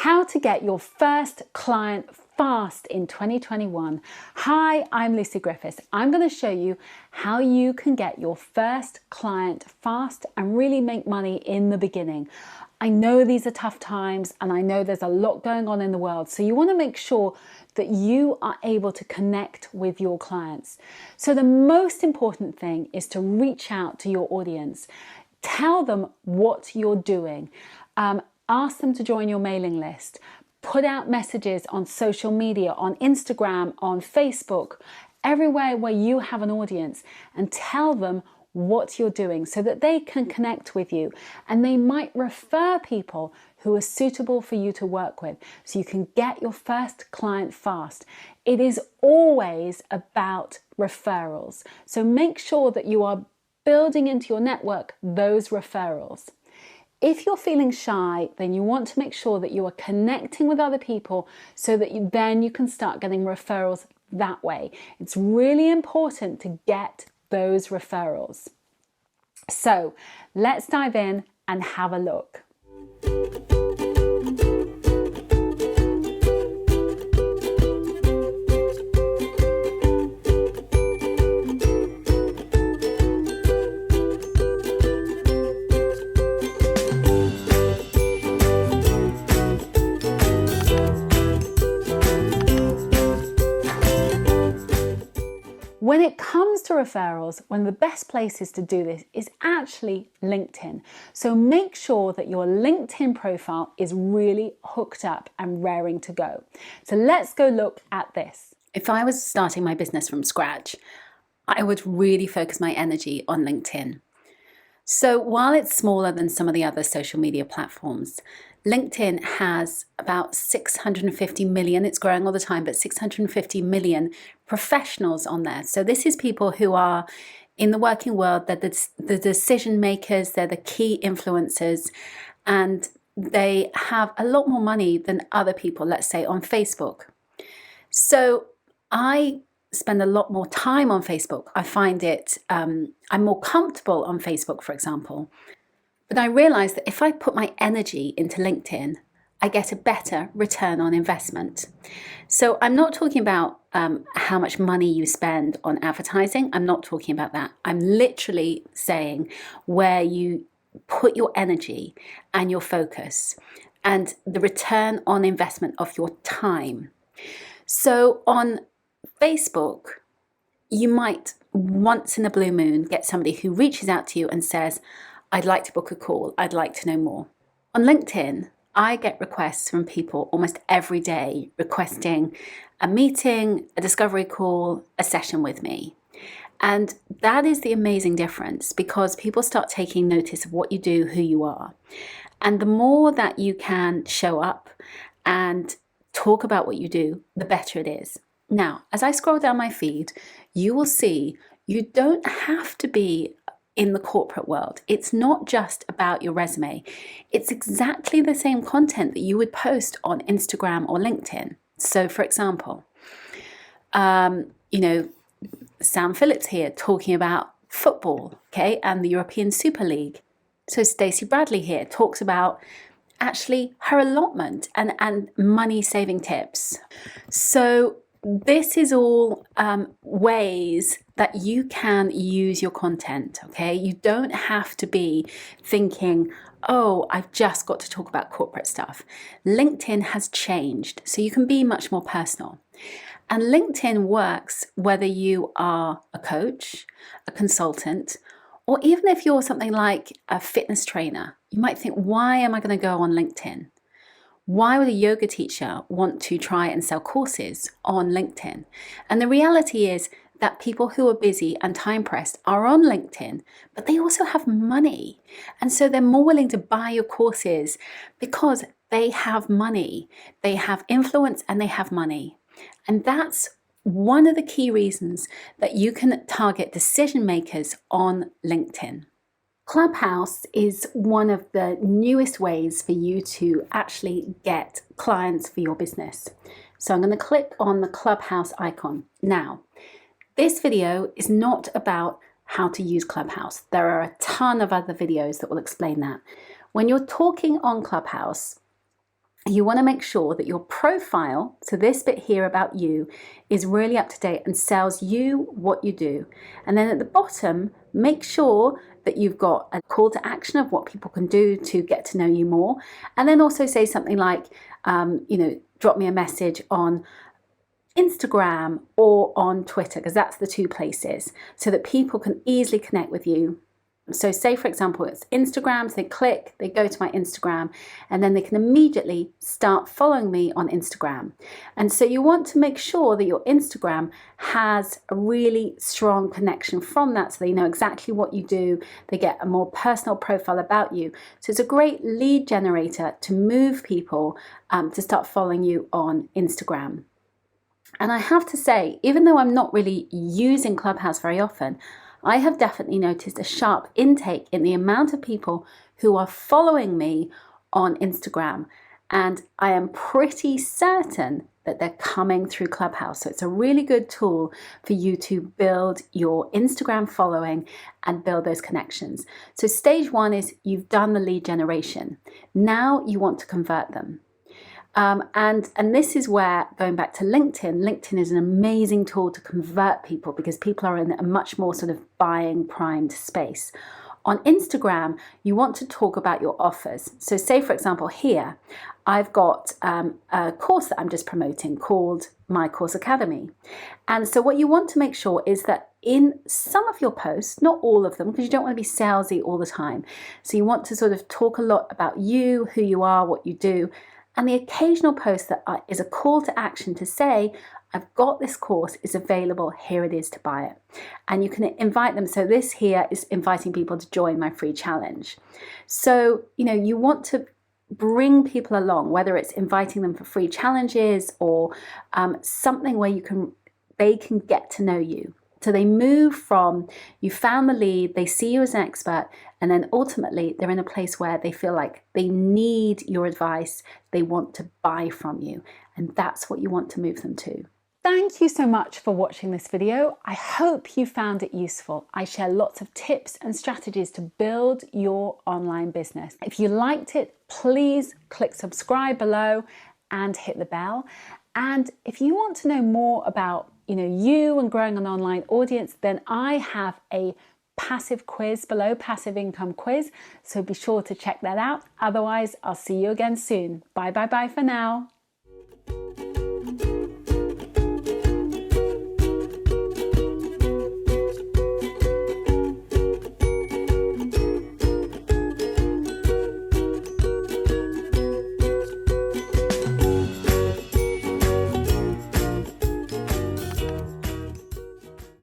How to get your first client fast in 2021. Hi, I'm Lucy Griffiths. I'm going to show you how you can get your first client fast and really make money in the beginning. I know these are tough times and I know there's a lot going on in the world, so you want to make sure that you are able to connect with your clients. So the most important thing is to reach out to your audience. Tell them what you're doing. Ask them to join your mailing list. Put out messages on social media, on Instagram, on Facebook, everywhere where you have an audience, and tell them what you're doing so that they can connect with you, and they might refer people who are suitable for you to work with so you can get your first client fast. It is always about referrals. So make sure that you are building into your network those referrals. If you're feeling shy, then you want to make sure that you are connecting with other people so that then you can start getting referrals that way. It's really important to get those referrals. So let's dive in and have a look. When it comes to referrals, one of the best places to do this is actually LinkedIn. So make sure that your LinkedIn profile is really hooked up and raring to go. So let's go look at this. If I was starting my business from scratch, I would really focus my energy on LinkedIn. So while it's smaller than some of the other social media platforms, LinkedIn has about 650 million, it's growing all the time, but 650 million professionals on there. So this is people who are in the working world, they're the decision makers, they're the key influencers, and they have a lot more money than other people, let's say on Facebook. So I spend a lot more time on Facebook. I find it, I'm more comfortable on Facebook, for example. But I realized that if I put my energy into LinkedIn, I get a better return on investment. So I'm not talking about how much money you spend on advertising. I'm not talking about that. I'm literally saying where you put your energy and your focus and the return on investment of your time. So on Facebook, you might once in a blue moon get somebody who reaches out to you and says, I'd like to book a call, I'd like to know more. On LinkedIn, I get requests from people almost every day requesting a meeting, a discovery call, a session with me. And that is the amazing difference, because people start taking notice of what you do, who you are. And the more that you can show up and talk about what you do, the better it is. Now, as I scroll down my feed, you will see you don't have to be in the corporate world. It's not just about your resume. It's exactly the same content that you would post on Instagram or LinkedIn. So for example, Sam Phillips here talking about football, okay, and the European Super League. So Stacey Bradley here talks about actually her allotment and money saving tips. So this is all ways that you can use your content, okay? You don't have to be thinking, oh, I've just got to talk about corporate stuff. LinkedIn has changed, so you can be much more personal. And LinkedIn works whether you are a coach, a consultant, or even if you're something like a fitness trainer. You might think, why am I going to go on LinkedIn? Why would a yoga teacher want to try and sell courses on LinkedIn? And the reality is that people who are busy and time pressed are on LinkedIn, but they also have money. And so they're more willing to buy your courses because they have money, they have influence, and they have money. And that's one of the key reasons that you can target decision makers on LinkedIn. Clubhouse is one of the newest ways for you to actually get clients for your business. So I'm going to click on the Clubhouse icon. Now, this video is not about how to use Clubhouse. There are a ton of other videos that will explain that. When you're talking on Clubhouse, you want to make sure that your profile, so this bit here about you, is really up to date and sells you what you do. And then at the bottom, make sure that you've got a call to action of what people can do to get to know you more. And then also say something like, drop me a message on Instagram or on Twitter, because that's the two places, so that people can easily connect with you. So say, for example, it's Instagram, so they click, they go to my Instagram, and then they can immediately start following me on Instagram. And so you want to make sure that your Instagram has a really strong connection from that, so they know exactly what you do, they get a more personal profile about you. So it's a great lead generator to move people to start following you on Instagram. And I have to say, even though I'm not really using Clubhouse very often, I have definitely noticed a sharp intake in the amount of people who are following me on Instagram. And I am pretty certain that they're coming through Clubhouse. So it's a really good tool for you to build your Instagram following and build those connections. So stage one is you've done the lead generation. Now you want to convert them. And this is where, going back to LinkedIn is an amazing tool to convert people because people are in a much more sort of buying primed space. On Instagram, you want to talk about your offers. So say, for example, here, I've got a course that I'm just promoting called My Course Academy. And so what you want to make sure is that in some of your posts, not all of them, because you don't want to be salesy all the time. So you want to sort of talk a lot about you, who you are, what you do. And the occasional post that is a call to action to say, I've got this course, it's available, here it is to buy it. And you can invite them. So this here is inviting people to join my free challenge. So, you want to bring people along, whether it's inviting them for free challenges or something where they can get to know you. So they move from, you found the lead, they see you as an expert, and then ultimately they're in a place where they feel like they need your advice, they want to buy from you, and that's what you want to move them to. Thank you so much for watching this video. I hope you found it useful. I share lots of tips and strategies to build your online business. If you liked it, please click subscribe below and hit the bell. And if you want to know more about you and growing an online audience, then I have a passive quiz below, passive income quiz. So be sure to check that out. Otherwise, I'll see you again soon. Bye for now.